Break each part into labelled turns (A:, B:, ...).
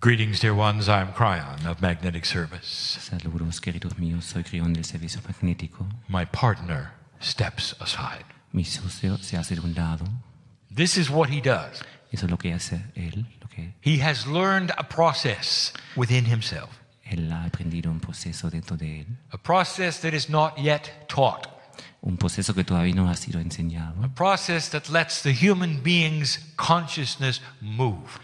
A: Greetings, dear ones. I'm Kryon of Magnetic Service.
B: Saludos, queridos míos. Soy Kryon del servicio magnético.
A: My partner steps aside.
B: Mi socio se hace de un lado.
A: This is what he does.
B: Eso es lo que hace él.
A: He has learned a process within himself.
B: Él ha aprendido un proceso dentro de él.
A: A process that is not yet taught.
B: Un proceso que todavía no ha sido enseñado.
A: A process that lets the human being's consciousness move.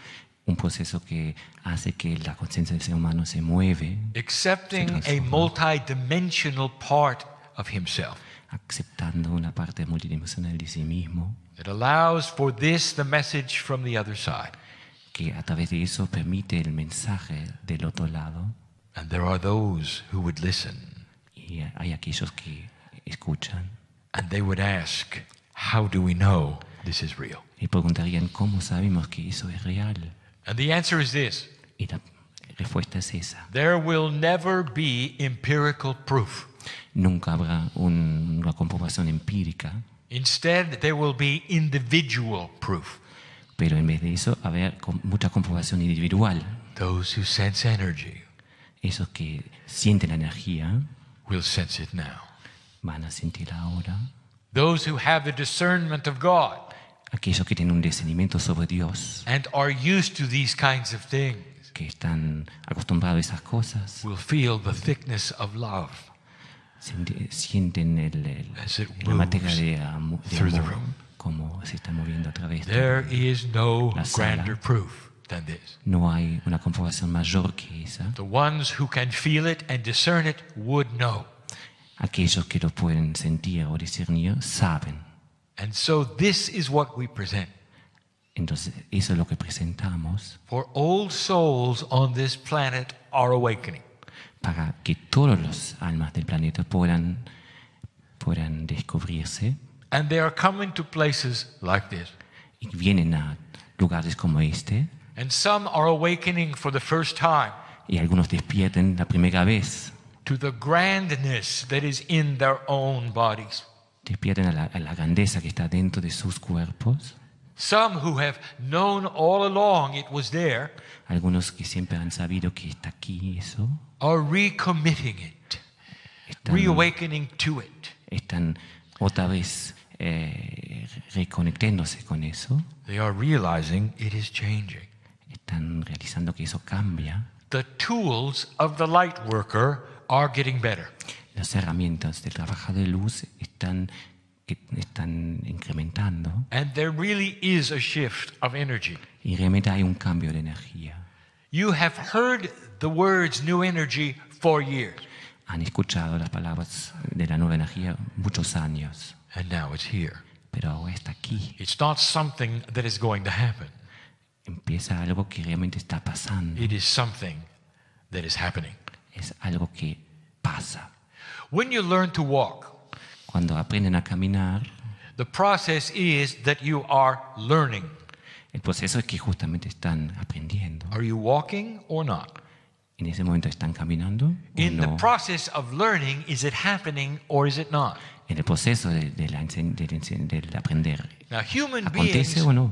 B: Un proceso que hace que la conciencia del ser humano se mueve.
A: Accepting a multidimensional part of himself.
B: Aceptando una parte multidimensional de sí mismo.
A: It allows for this the message from the other side.
B: Que a través de eso permite el mensaje del otro lado.
A: And there are those who would listen.
B: Y hay aquellos que escuchan.
A: And they would ask, how do we know this is real?
B: Y preguntarían, ¿cómo sabemos que eso es real?
A: And the answer is this.
B: Y la respuesta es esa.
A: There will never be empirical proof.
B: Nunca habrá una comprobación empírica.
A: Instead, there will be individual proof.
B: Pero en vez de eso, habrá mucha comprobación individual.
A: Those who sense energy
B: Esos que sienten la energía
A: will sense it now.
B: van a sentirla ahora.
A: Those who have the discernment of God
B: Aquellos que tienen un discernimiento sobre Dios,
A: and are used to these kinds of things
B: que están acostumbrados a esas cosas,
A: will feel the thickness of love
B: sienten
A: as it
B: la materia
A: moves
B: de
A: through the
B: amor,
A: room.
B: como se está moviendo a través
A: There
B: de
A: is no
B: la sala.
A: grander proof than this.
B: No hay una comprobación mayor que esa.
A: The ones who can feel it and discern it would know.
B: Aquellos que lo pueden sentir o discernir saben.
A: And so this is what we present.
B: Entonces, eso es lo que presentamos
A: For old souls on this planet are awakening.
B: para que todos los almas del planeta puedan descubrirse
A: And they are coming to places like this.
B: y vienen a lugares como este,
A: And some are awakening for the first time
B: y algunos despierten la primera vez,
A: to the grandness that is in their own bodies.
B: despierten a la grandeza que está dentro de sus cuerpos.
A: Some who have known all along it was there
B: Algunos que siempre han sabido que está aquí eso,
A: are recommitting it, reawakening to it.
B: están otra vez reconectándose con eso,
A: They are realizing it is changing.
B: están realizando que eso cambia.
A: The tools of the light worker are getting better.
B: Las herramientas del trabajador de luz están incrementando
A: And there really is a shift of energy.
B: y realmente hay un cambio de energía.
A: You have heard the words new energy for years.
B: Han escuchado las palabras de la nueva energía muchos años,
A: And now it's here.
B: pero ahora está aquí.
A: It's not something that is going to happen.
B: Empieza algo que realmente está pasando.
A: It is something that is happening.
B: Es algo que pasa.
A: When you learn to walk,
B: Cuando aprenden a caminar,
A: the process is that you are learning.
B: el proceso es que justamente están aprendiendo.
A: Are you walking or not?
B: En ese momento están caminando o
A: In the
B: no.
A: process of learning, is it happening or is it not?
B: En el proceso del aprender,
A: Now, human
B: ¿acontece
A: beings
B: o no?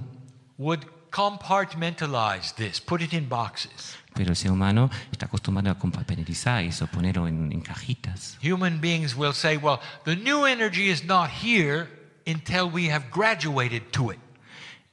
A: would compartmentalize this, put it in boxes.
B: Pero el ser humano está acostumbrado a compartimentalizar eso, ponerlo en cajitas.
A: Human beings will say, well, the new energy is not here until we have graduated to it.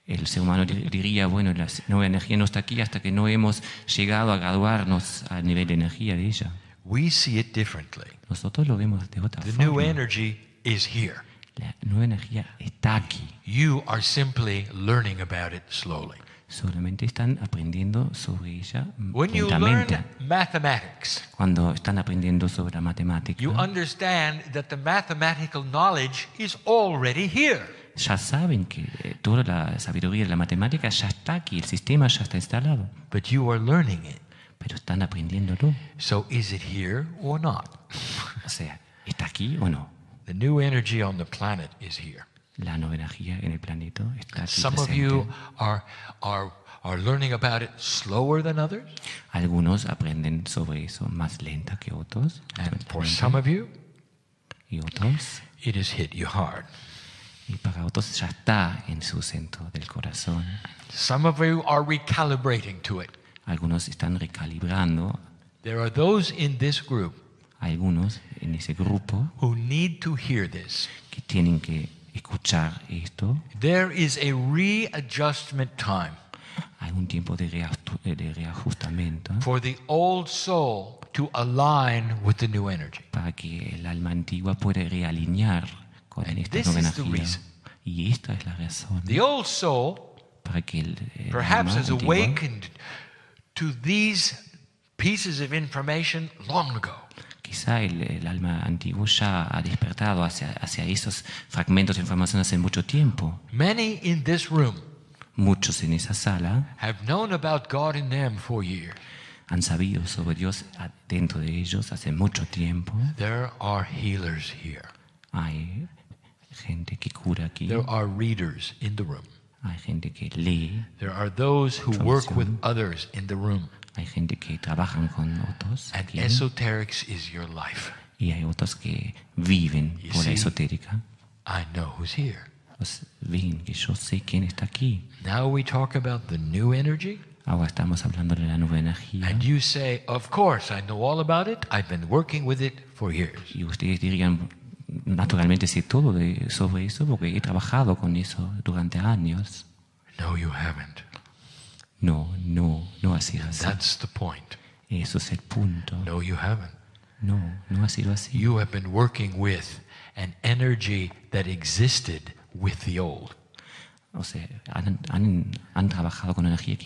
B: El ser humano diría, bueno, la nueva energía no está aquí hasta que no hemos llegado a graduarnos al nivel de energía de ella.
A: We see it differently.
B: Nosotros lo vemos de otra
A: The new
B: forma.
A: energy is here.
B: La nueva energía está aquí.
A: You are simply learning about it slowly.
B: Solamente están aprendiendo sobre ella
A: When you
B: lentamente.
A: learn mathematics,
B: Cuando están aprendiendo sobre la matemática,
A: you understand that the mathematical knowledge is already here.
B: ya saben que toda la sabiduría de la matemática ya está aquí, el sistema ya está instalado,
A: But you are learning it.
B: pero están aprendiéndolo.
A: So is it here or not?
B: O sea, ¿está aquí o no?
A: The new energy on the planet is here.
B: La nueva energía en el planeta está aquí
A: Some of
B: presente.
A: you are learning about it slower than others.
B: Algunos aprenden sobre eso más lenta que otros.
A: And for some of you,
B: Y otros,
A: it has hit you hard.
B: y para otros ya está en su centro del corazón.
A: Some of you are recalibrating to it.
B: Algunos están recalibrando.
A: There are those in this group
B: Algunos en ese grupo
A: who need to hear this.
B: que tienen que escuchar esto.
A: There is a readjustment time
B: Hay un tiempo de reajustamiento
A: for the old soul to align with the new energy.
B: para que el alma antigua pueda realinear con
A: And
B: esta
A: this
B: nueva
A: is the
B: energía.
A: reason.
B: Y esta es la razón
A: The old soul
B: para que el
A: perhaps
B: alma
A: has
B: antigua
A: awakened to these pieces of information long ago.
B: quizá el alma antigua ya ha despertado hacia esos fragmentos de información hace mucho tiempo.
A: Many in this room
B: Muchos en esa sala
A: have known about God in them for years.
B: han sabido sobre Dios dentro de ellos hace mucho tiempo.
A: There are healers here.
B: Hay gente que cura aquí,
A: There are readers in the room.
B: hay gente que lee,
A: There are those who work with others in the room.
B: hay gente que trabajan con otros
A: And
B: aquí,
A: esoterics is your life.
B: y hay otros que viven
A: You
B: por la
A: see?
B: esotérica.
A: I know who's here.
B: Pues ven que yo sé quién está aquí.
A: Now we talk about the new energy.
B: Ahora estamos hablando de la nueva energía.
A: And you say, of course, I know all about it. I've been working with it for years.
B: Y ustedes dirían, naturalmente sé todo sobre eso porque he trabajado con eso durante años.
A: No, you haven't.
B: No ha sido así.
A: That's the point.
B: Eso es el punto.
A: No, you haven't.
B: No ha sido así.
A: You have been working with an energy that existed with the old.
B: O sea, han trabajado con energía que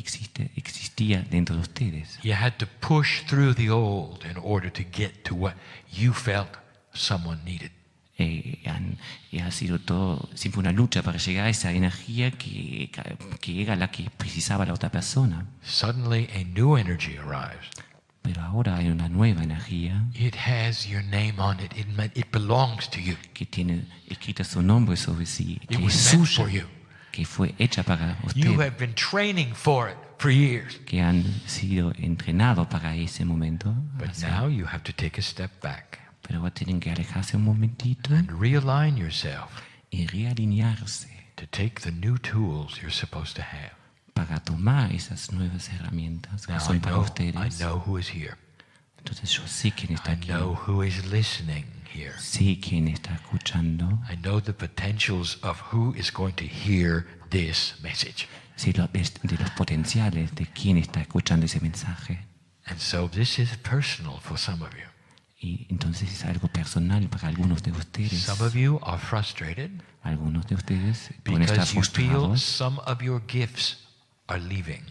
B: existía dentro de ustedes.
A: You had to push through the old in order to get to what you felt someone needed.
B: Y ha sido todo siempre una lucha para llegar a esa energía que era la que precisaba la otra persona.
A: Suddenly, a new energy arrives.
B: Pero ahora hay una nueva energía
A: It has your name on it. It belongs to you.
B: que tiene escrita su nombre sobre sí,
A: It
B: que es
A: was meant for
B: suya,
A: you.
B: que fue hecha para
A: You
B: usted,
A: have been training for it for years.
B: que han sido entrenados para ese momento.
A: But
B: Así.
A: now you have to take a step back
B: Pero ahora tienen que alejarse un momentito
A: and realign yourself
B: y realinearse
A: to take the new tools you're supposed to have.
B: para tomar esas nuevas herramientas que
A: Now
B: son para
A: I
B: ustedes.
A: know who is here.
B: Entonces yo sé quién está
A: I
B: aquí,
A: know who is listening here.
B: sé quién está escuchando,
A: I know the potentials of who is going to hear this message.
B: sé de los potenciales de quién está escuchando ese mensaje.
A: And so this is personal for some of you.
B: Y entonces es algo personal para algunos de ustedes.
A: Some of you are frustrated
B: Algunos de ustedes pueden estar
A: because you feel
B: frustrados
A: some of your gifts are leaving.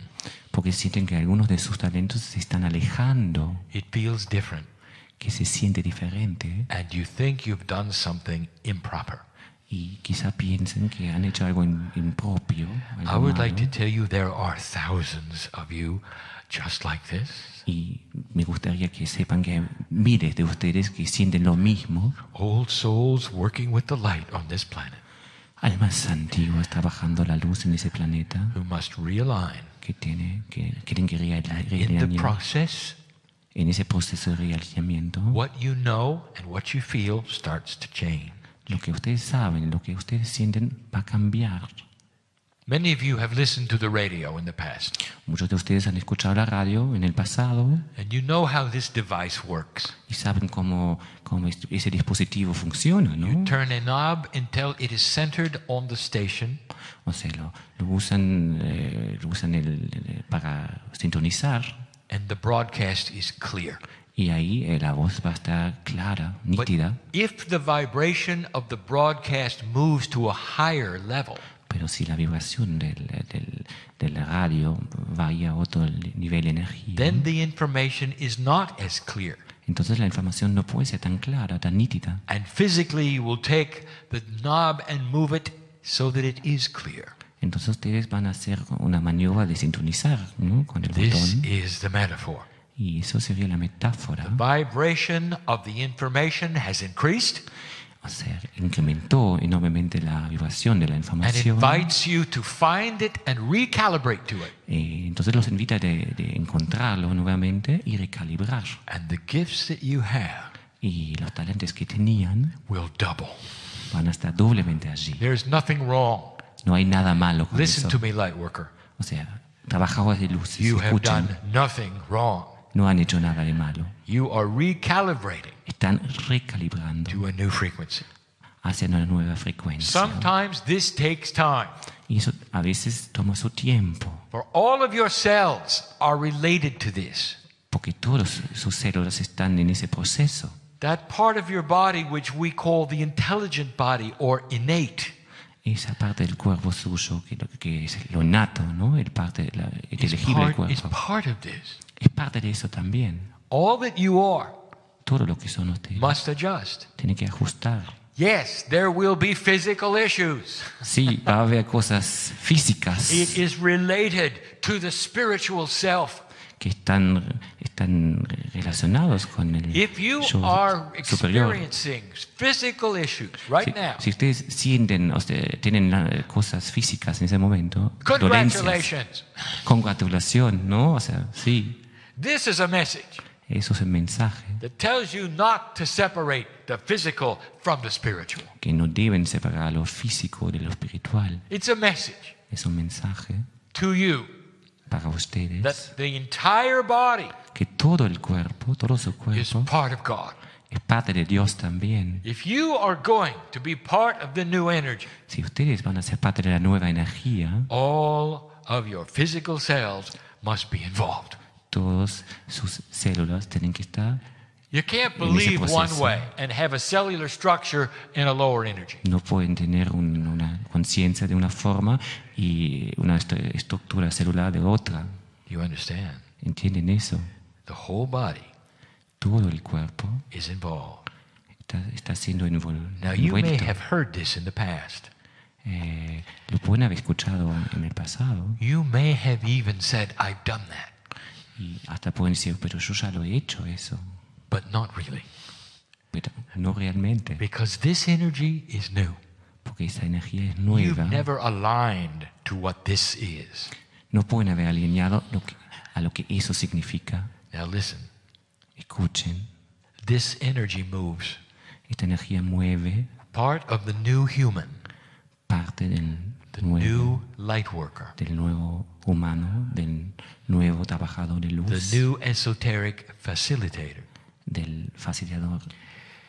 B: porque sienten que algunos de sus talentos se están alejando,
A: It feels different,
B: que se siente diferente
A: and you think you've done something improper.
B: y quizá piensen que han hecho algo impropio,
A: I
B: algo
A: would like to
B: malo.
A: tell you there are thousands of you just like this.
B: Y me gustaría que sepan que hay miles de ustedes que sienten lo mismo,
A: Old souls working with the light on this planet
B: almas antiguas trabajando la luz en ese planeta
A: who must realign.
B: que tienen que
A: And in the
B: realinear.
A: process,
B: En ese proceso de realineamiento,
A: what you know and what you feel starts to change.
B: lo que ustedes saben, lo que ustedes sienten va a cambiar.
A: Many of you have listened to the radio in the past,
B: Muchos de ustedes han escuchado la radio en el pasado
A: and you know how this device works.
B: y saben cómo ese dispositivo funciona,
A: You
B: ¿no?
A: turn a knob until it is centered on the station,
B: O sea, lo usan para sintonizar
A: and the broadcast is clear.
B: y ahí la voz va a estar clara,
A: But
B: nítida.
A: if the vibration of the broadcast moves to a higher level,
B: Pero si la vibración de la radio va a otro nivel de energía,
A: then the information is not as clear.
B: entonces la información no puede ser tan clara, tan nítida.
A: And physically, you will take the knob and move it so that it is clear.
B: Entonces ustedes van a hacer una maniobra de sintonizar, ¿no? Con el
A: This
B: botón.
A: is the metaphor.
B: Y eso sería la metáfora.
A: Vibration of the information has increased
B: O sea, incrementó enormemente la vibración de la
A: and
B: información.
A: invites you to find it and recalibrate to it.
B: Entonces los invita de encontrarlo nuevamente y recalibrar.
A: And the gifts that you have
B: Y los talentos que tenían
A: will double.
B: van a estar doblemente allí.
A: There's nothing wrong.
B: No hay nada malo con
A: Listen
B: eso.
A: to me, light worker.
B: O sea, trabajadores de luces,
A: You have
B: escuchen,
A: done nothing wrong.
B: no han hecho nada de malo.
A: You are recalibrating
B: Están recalibrando
A: to a new frequency.
B: hacia una nueva frecuencia.
A: Sometimes this takes time.
B: Y eso a veces toma su tiempo,
A: For all of your cells are related to this.
B: porque todas sus células están en ese proceso.
A: That part of your body which we call the intelligent body or innate
B: Esa parte del cuerpo suyo, que es lo nato, ¿no? El parte
A: is
B: inteligible del
A: part
B: cuerpo.
A: of this.
B: Es parte de eso también.
A: All that you are
B: Todo lo que son ustedes
A: must adjust.
B: tiene que ajustar.
A: Yes, there will be physical issues.
B: Sí, va a haber cosas físicas
A: It is related to the spiritual self.
B: que están relacionados con el
A: If you
B: yo
A: are
B: superior.
A: experiencing physical issues right now,
B: Si ustedes sienten, tienen cosas físicas en ese momento, dolencias,
A: congratulations.
B: congratulación, ¿no? O sea, sí,
A: This is a message
B: eso es el mensaje,
A: that tells you not to separate the physical from the spiritual.
B: que no deben separar lo físico de lo espiritual.
A: It's a message
B: Es un mensaje
A: to you
B: para ustedes,
A: that the entire body
B: que todo el cuerpo, todo su
A: is
B: cuerpo,
A: part of God.
B: es parte de Dios también.
A: If you are going to be part of the new energy,
B: Si ustedes van a ser parte de la nueva energía,
A: all of your physical cells must be involved.
B: todas sus células tienen que estar.
A: You can't
B: En ese
A: believe one
B: proceso.
A: way and have a cellular structure in a lower energy.
B: No pueden tener una conciencia de una forma y una estructura celular de otra.
A: You understand?
B: ¿Entienden eso?
A: The whole body
B: Todo el cuerpo
A: is involved.
B: está siendo
A: Now, you may
B: envuelto.
A: have heard this in the past.
B: Lo pueden haber escuchado en el pasado
A: You may have even said, I've done that,
B: y hasta pueden decir, pero yo ya lo he hecho eso.
A: but not really.
B: Pero no realmente,
A: Because this energy is new.
B: porque esa energía es
A: You've
B: nueva.
A: never aligned to what this is.
B: No pueden haber alineado a lo que eso significa.
A: Now, listen,
B: Escuchen,
A: this energy moves
B: esta energía mueve
A: part of the new human,
B: parte
A: the new light worker,
B: del nuevo humano, del nuevo trabajador de
A: the
B: luz,
A: new esoteric facilitator,
B: del facilitador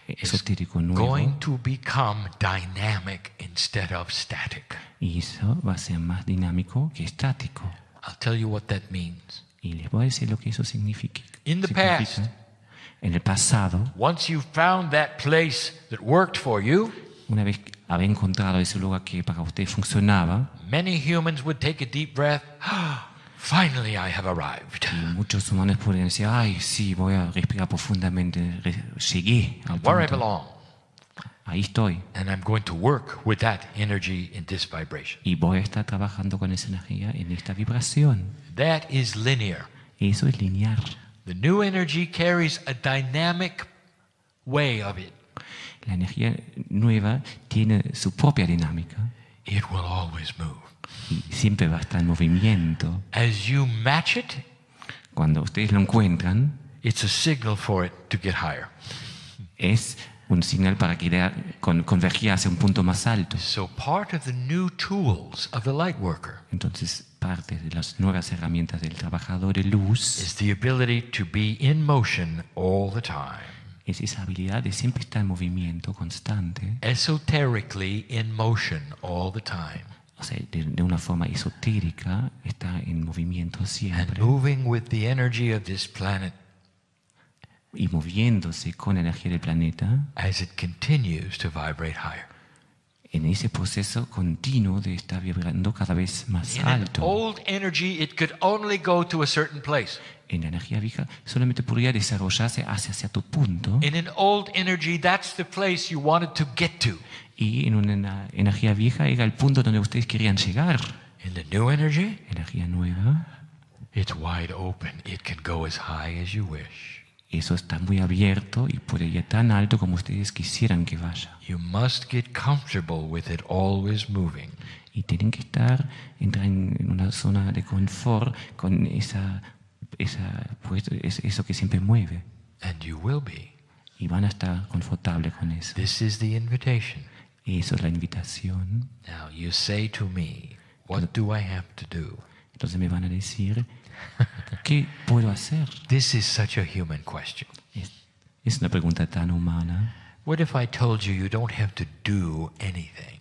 B: esotérico
A: going
B: nuevo.
A: to become dynamic instead of static.
B: Y eso va a ser más dinámico que estático.
A: I'll tell you what that means.
B: Y les voy a decir lo que eso significa.
A: In the past,
B: En el pasado,
A: once you found that place that worked for you,
B: una vez que había encontrado ese lugar que para usted funcionaba,
A: many humans would take a deep breath. Finally, I have arrived.
B: y muchos humanos podrían decir, ay, sí, voy a respirar profundamente, llegué al
A: Where I
B: punto,
A: belong.
B: ahí estoy.
A: And I'm going to work with that energy in this vibration.
B: Y voy a estar trabajando con esa energía en esta vibración.
A: That is linear.
B: Eso es lineal.
A: The new energy carries a dynamic way of it.
B: La energía nueva tiene su propia dinámica
A: It will always move.
B: y siempre va a estar en movimiento.
A: As you match it,
B: Cuando ustedes lo encuentran,
A: it's a signal for it to get higher.
B: es un señal para que convergir hacia un punto más alto.
A: So part of the new tools of the light worker
B: Entonces, parte de las nuevas herramientas del trabajador de luz
A: is the ability to be in motion all the time.
B: es esa habilidad de siempre estar en movimiento constante,
A: Esoterically in motion all the time.
B: o sea, de una forma esotérica, está en movimiento
A: And
B: siempre
A: moving with the energy of this planet
B: y moviéndose con la energía del planeta
A: as it continues to vibrate higher.
B: en ese proceso continuo de estar vibrando cada vez más
A: In an
B: alto.
A: old energy, it could only go to a certain place.
B: En la energía vieja solamente podría desarrollarse hacia cierto punto,
A: In an old energy, that's the place you wanted to get to.
B: y en una energía vieja era el punto donde ustedes querían llegar.
A: In the new energy,
B: Energía nueva,
A: it's wide open. It can go as high as you wish.
B: eso está muy abierto y puede ir tan alto como ustedes quisieran que vaya.
A: You must get comfortable with it always moving.
B: Y tienen que entrar en una zona de confort con eso que siempre mueve.
A: And you will be.
B: Y van a estar confortables con eso.
A: This is the invitation.
B: Eso es la invitación.
A: Now you say to me, what do I have to do?
B: Entonces me van a decir, ¿qué puedo hacer?
A: This is such a human question.
B: Es una pregunta tan humana.
A: What if I told you you don't have to do anything?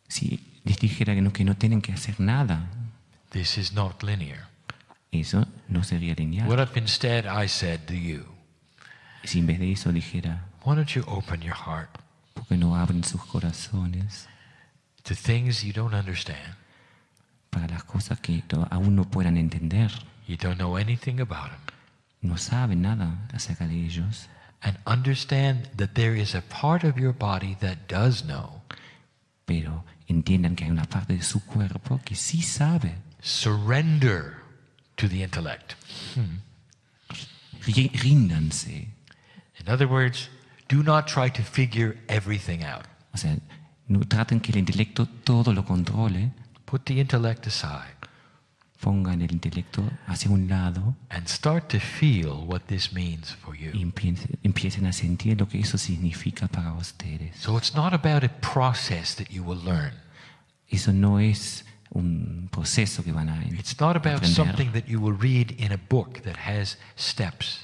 B: Si les dijera que no tienen que hacer nada,
A: This is not linear.
B: eso no sería lineal.
A: What if instead I said to you,
B: Si en vez de eso dijera,
A: why don't you open your heart
B: ¿por qué no abren sus corazones
A: to things you don't understand?
B: para las cosas que aún no puedan entender?
A: You don't know anything about them.
B: No saben nada acerca de ellos.
A: And understand that there is a part of your body that does know.
B: Pero entiendan que hay una parte de su cuerpo que sí sabe.
A: Surrender to the intellect.
B: Ríndanse.
A: In other words, do not try to figure everything out.
B: O sea, no traten que el intelecto todo lo controle.
A: Put the intellect aside
B: Pongan el intelecto hacia un lado
A: and start to feel what this means for
B: y
A: you.
B: empiecen a sentir lo que eso significa para ustedes.
A: So it's not about a process that you will learn.
B: Eso no es un proceso que van a
A: It's not about
B: aprender.
A: something that you will read in a book that has steps.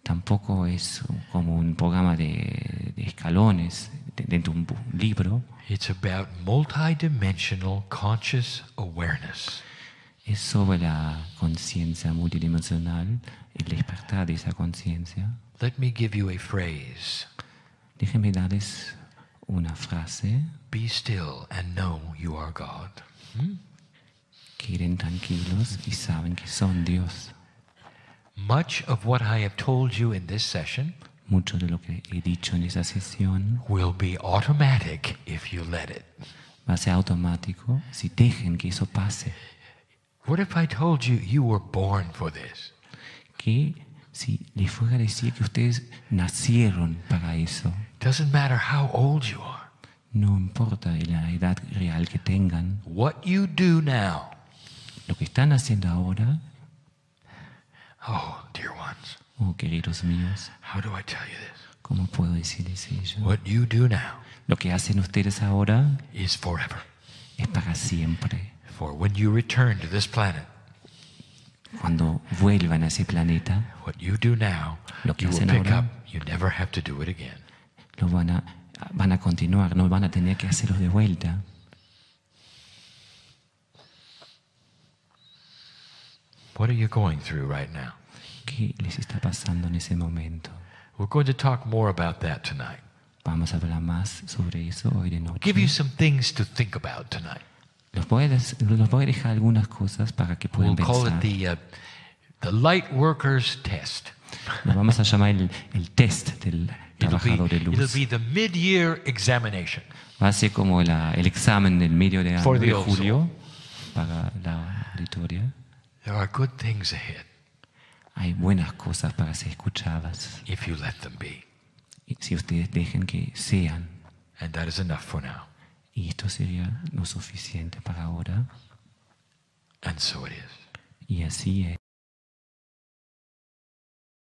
B: Tampoco es como un programa de escalones dentro de un libro.
A: It's about multidimensional conscious awareness.
B: Es sobre la conciencia multidimensional, el despertar de esa conciencia.
A: Let me give you a phrase.
B: Déjenme darles una frase.
A: Be still and know you are God.
B: Queden tranquilos y saben que son Dios.
A: Much of what I have told you in this session
B: Mucho de lo que he dicho en esa sesión
A: will be automatic if you let it.
B: va a ser automático si dejen que eso pase.
A: What if I told you you were born for this?
B: Que si les fuera a decir que ustedes nacieron para eso,
A: Doesn't matter how old you are.
B: no importa la edad real que tengan,
A: What you do now,
B: lo que están haciendo ahora,
A: oh, dear ones,
B: oh queridos míos,
A: how do I tell you this?
B: ¿cómo puedo decirles ello?
A: What you do now
B: Lo que hacen ustedes ahora
A: is forever.
B: es para siempre.
A: For when you return to this planet,
B: Cuando vuelvan a ese planeta,
A: what you do now,
B: Lo que
A: you will
B: hacen
A: pick
B: ahora-
A: up. You never have to do it again.
B: lo van a continuar, no van a tener que hacerlo de vuelta.
A: What are you going through right now?
B: ¿Qué les está pasando en ese momento?
A: We're going to talk more about that tonight.
B: Vamos a hablar más sobre eso hoy de noche.
A: Give you some things to think about tonight.
B: Los voy a dejar algunas cosas para que puedan
A: We'll call it
B: pensar.
A: the light workers test.
B: Lo vamos a llamar el test del trabajador de
A: It'll
B: luz.
A: be the mid-year examination.
B: Va a ser como el examen del medio de año
A: For the
B: de
A: old
B: julio para la auditoría.
A: There are good things ahead
B: Hay buenas cosas para ser escuchadas
A: if you let them be.
B: y si ustedes dejen que sean.
A: And that is enough for now.
B: Y esto sería lo suficiente para ahora.
A: And so it is.
B: Y así es.